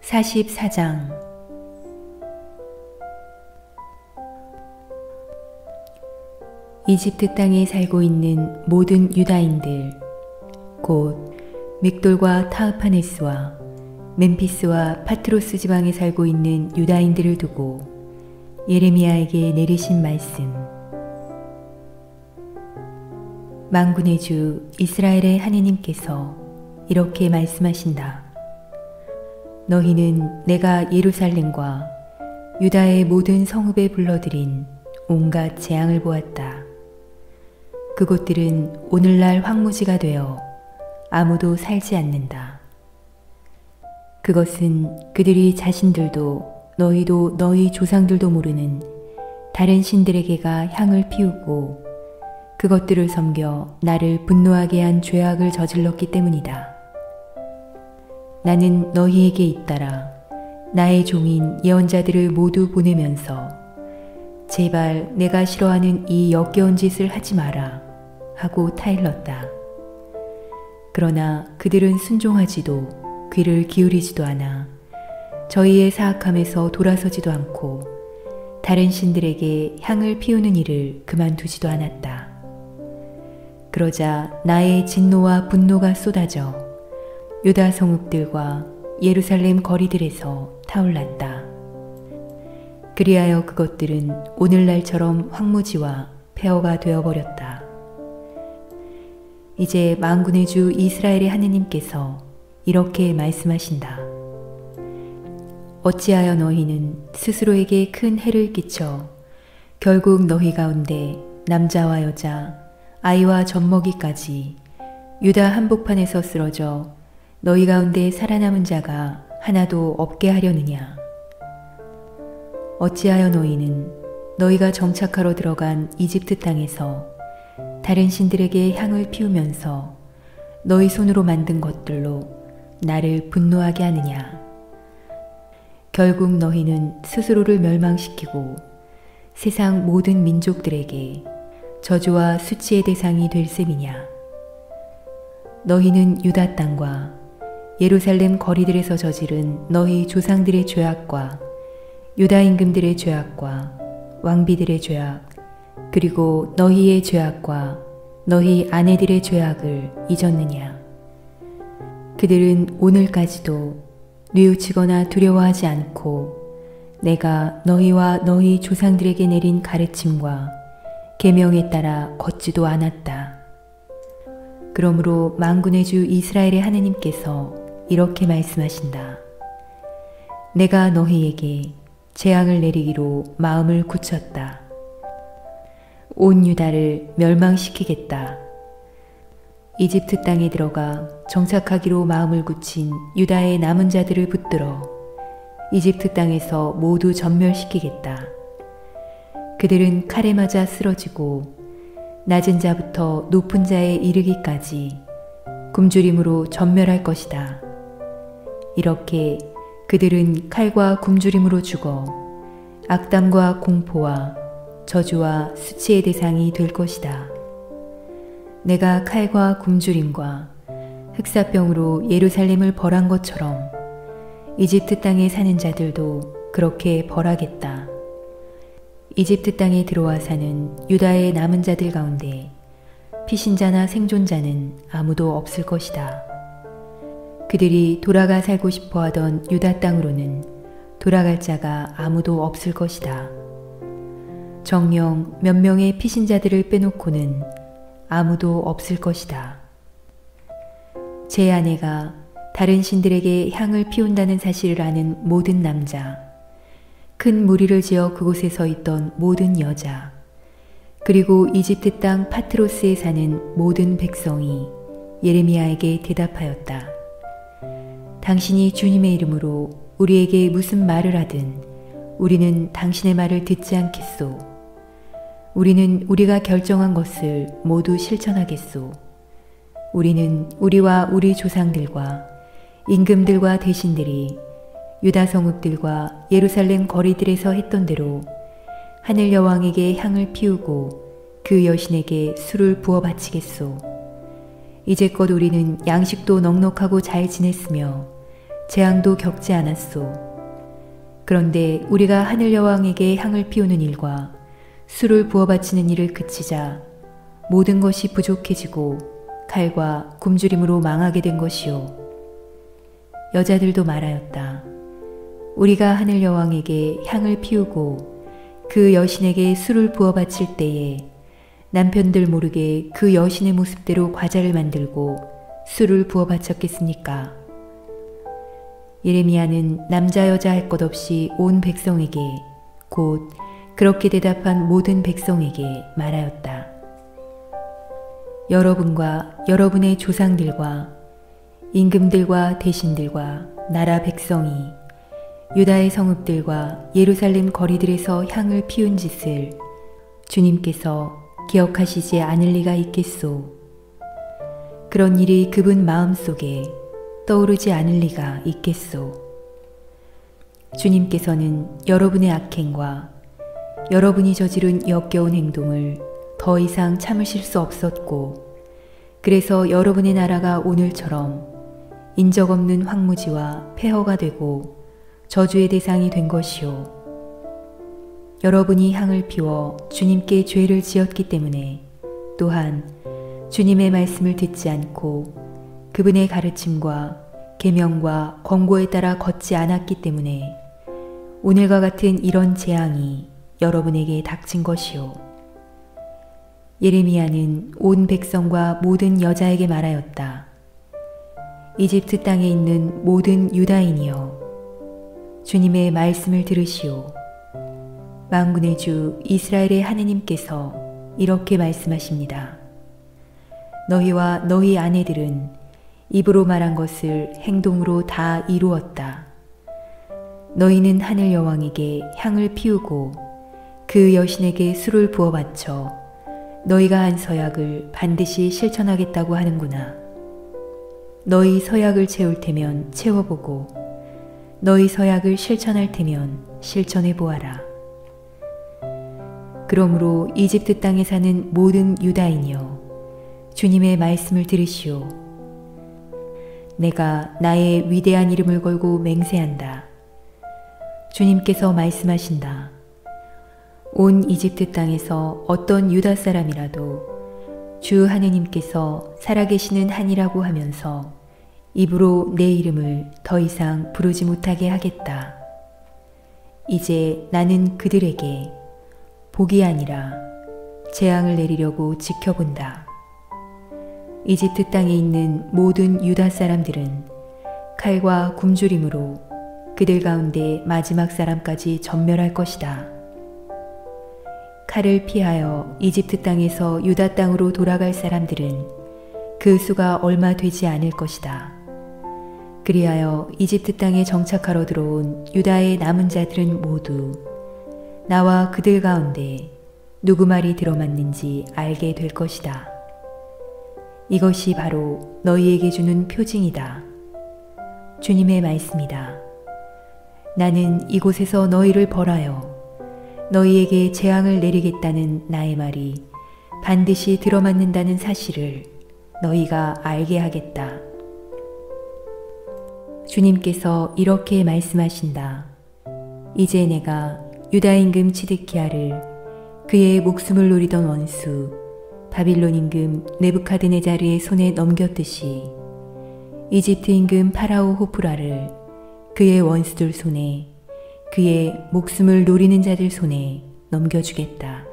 44장. 이집트 땅에 살고 있는 모든 유다인들, 곧 믹돌과 타흐파네스와 멤피스와 파트로스 지방에 살고 있는 유다인들을 두고 예레미야에게 내리신 말씀. 만군의 주 이스라엘의 하느님께서 이렇게 말씀하신다. 너희는 내가 예루살렘과 유다의 모든 성읍에 불러들인 온갖 재앙을 보았다. 그곳들은 오늘날 황무지가 되어 아무도 살지 않는다. 그것은 그들이 자신들도 너희도 너희 조상들도 모르는 다른 신들에게가 향을 피우고 그것들을 섬겨 나를 분노하게 한 죄악을 저질렀기 때문이다. 나는 너희에게 잇따라 나의 종인 예언자들을 모두 보내면서 제발 내가 싫어하는 이 역겨운 짓을 하지 마라 하고 타일렀다. 그러나 그들은 순종하지도 귀를 기울이지도 않아 저희의 사악함에서 돌아서지도 않고 다른 신들에게 향을 피우는 일을 그만두지도 않았다. 그러자 나의 진노와 분노가 쏟아져 유다 성읍들과 예루살렘 거리들에서 타올랐다. 그리하여 그것들은 오늘날처럼 황무지와 폐허가 되어버렸다. 이제 만군의 주 이스라엘의 하느님께서 이렇게 말씀하신다. 어찌하여 너희는 스스로에게 큰 해를 끼쳐 결국 너희 가운데 남자와 여자, 아이와 젖먹이까지 유다 한복판에서 쓰러져 너희 가운데 살아남은 자가 하나도 없게 하려느냐. 어찌하여 너희는 너희가 정착하러 들어간 이집트 땅에서 다른 신들에게 향을 피우면서 너희 손으로 만든 것들로 나를 분노하게 하느냐. 결국 너희는 스스로를 멸망시키고 세상 모든 민족들에게 저주와 수치의 대상이 될 셈이냐. 너희는 유다 땅과 예루살렘 거리들에서 저지른 너희 조상들의 죄악과 유다 임금들의 죄악과 왕비들의 죄악, 그리고 너희의 죄악과 너희 아내들의 죄악을 잊었느냐. 그들은 오늘까지도 뉘우치거나 두려워하지 않고 내가 너희와 너희 조상들에게 내린 가르침과 계명에 따라 걷지도 않았다. 그러므로 만군의 주 이스라엘의 하느님께서 이렇게 말씀하신다. 내가 너희에게 재앙을 내리기로 마음을 굳혔다. 온 유다를 멸망시키겠다. 이집트 땅에 들어가 정착하기로 마음을 굳힌 유다의 남은 자들을 붙들어 이집트 땅에서 모두 전멸시키겠다. 그들은 칼에 맞아 쓰러지고 낮은 자부터 높은 자에 이르기까지 굶주림으로 전멸할 것이다. 이렇게 그들은 칼과 굶주림으로 죽어 악담과 공포와 저주와 수치의 대상이 될 것이다. 내가 칼과 굶주림과 흑사병으로 예루살렘을 벌한 것처럼 이집트 땅에 사는 자들도 그렇게 벌하겠다. 이집트 땅에 들어와 사는 유다의 남은 자들 가운데 피신자나 생존자는 아무도 없을 것이다. 그들이 돌아가 살고 싶어 하던 유다 땅으로는 돌아갈 자가 아무도 없을 것이다. 정녕 몇 명의 피신자들을 빼놓고는 아무도 없을 것이다. 제 아내가 다른 신들에게 향을 피운다는 사실을 아는 모든 남자, 큰 무리를 지어 그곳에 서 있던 모든 여자, 그리고 이집트 땅 파트로스에 사는 모든 백성이 예레미야에게 대답하였다. 당신이 주님의 이름으로 우리에게 무슨 말을 하든 우리는 당신의 말을 듣지 않겠소. 우리는 우리가 결정한 것을 모두 실천하겠소. 우리는 우리와 우리 조상들과 임금들과 대신들이 유다 성읍들과 예루살렘 거리들에서 했던 대로 하늘 여왕에게 향을 피우고 그 여신에게 술을 부어 바치겠소. 이제껏 우리는 양식도 넉넉하고 잘 지냈으며 재앙도 겪지 않았소. 그런데 우리가 하늘 여왕에게 향을 피우는 일과 술을 부어 바치는 일을 그치자 모든 것이 부족해지고 칼과 굶주림으로 망하게 된 것이요. 여자들도 말하였다. 우리가 하늘 여왕에게 향을 피우고 그 여신에게 술을 부어 바칠 때에 남편들 모르게 그 여신의 모습대로 과자를 만들고 술을 부어 바쳤겠습니까? 예레미야는 남자 여자 할 것 없이 온 백성에게 곧 그렇게 대답한 모든 백성에게 말하였다. 여러분과 여러분의 조상들과 임금들과 대신들과 나라 백성이 유다의 성읍들과 예루살렘 거리들에서 향을 피운 짓을 주님께서 기억하시지 않을 리가 있겠소. 그런 일이 그분 마음속에 떠오르지 않을 리가 있겠소. 주님께서는 여러분의 악행과 여러분이 저지른 역겨운 행동을 더 이상 참으실 수 없었고, 그래서 여러분의 나라가 오늘처럼 인적 없는 황무지와 폐허가 되고 저주의 대상이 된 것이요. 여러분이 향을 피워 주님께 죄를 지었기 때문에, 또한 주님의 말씀을 듣지 않고 그분의 가르침과 계명과 권고에 따라 걷지 않았기 때문에 오늘과 같은 이런 재앙이 여러분에게 닥친 것이요. 예레미야는 온 백성과 모든 여자에게 말하였다. 이집트 땅에 있는 모든 유다인이여, 주님의 말씀을 들으시오. 만군의 주 이스라엘의 하느님께서 이렇게 말씀하십니다. 너희와 너희 아내들은 입으로 말한 것을 행동으로 다 이루었다. 너희는 하늘 여왕에게 향을 피우고 그 여신에게 술을 부어 바쳐 너희가 한 서약을 반드시 실천하겠다고 하는구나. 너희 서약을 채울 테면 채워보고 너희 서약을 실천할 테면 실천해 보아라. 그러므로 이집트 땅에 사는 모든 유다인이여, 주님의 말씀을 들으시오. 내가 나의 위대한 이름을 걸고 맹세한다. 주님께서 말씀하신다. 온 이집트 땅에서 어떤 유다 사람이라도 주 하느님께서 살아계시는 한이라고 하면서 입으로 내 이름을 더 이상 부르지 못하게 하겠다. 이제 나는 그들에게 복이 아니라 재앙을 내리려고 지켜본다. 이집트 땅에 있는 모든 유다 사람들은 칼과 굶주림으로 그들 가운데 마지막 사람까지 전멸할 것이다. 칼을 피하여 이집트 땅에서 유다 땅으로 돌아갈 사람들은 그 수가 얼마 되지 않을 것이다. 그리하여 이집트 땅에 정착하러 들어온 유다의 남은 자들은 모두 나와 그들 가운데 누구 말이 들어맞는지 알게 될 것이다. 이것이 바로 너희에게 주는 표징이다. 주님의 말씀이다. 나는 이곳에서 너희를 벌하여 너희에게 재앙을 내리겠다는 나의 말이 반드시 들어맞는다는 사실을 너희가 알게 하겠다. 주님께서 이렇게 말씀하신다. 이제 내가 유다 임금 치드키야를 그의 목숨을 노리던 원수 바빌론 임금 느부갓네자르의 손에 넘겼듯이 이집트 임금 파라오 호프라를 그의 원수들 손에, 그의 목숨을 노리는 자들 손에 넘겨주겠다.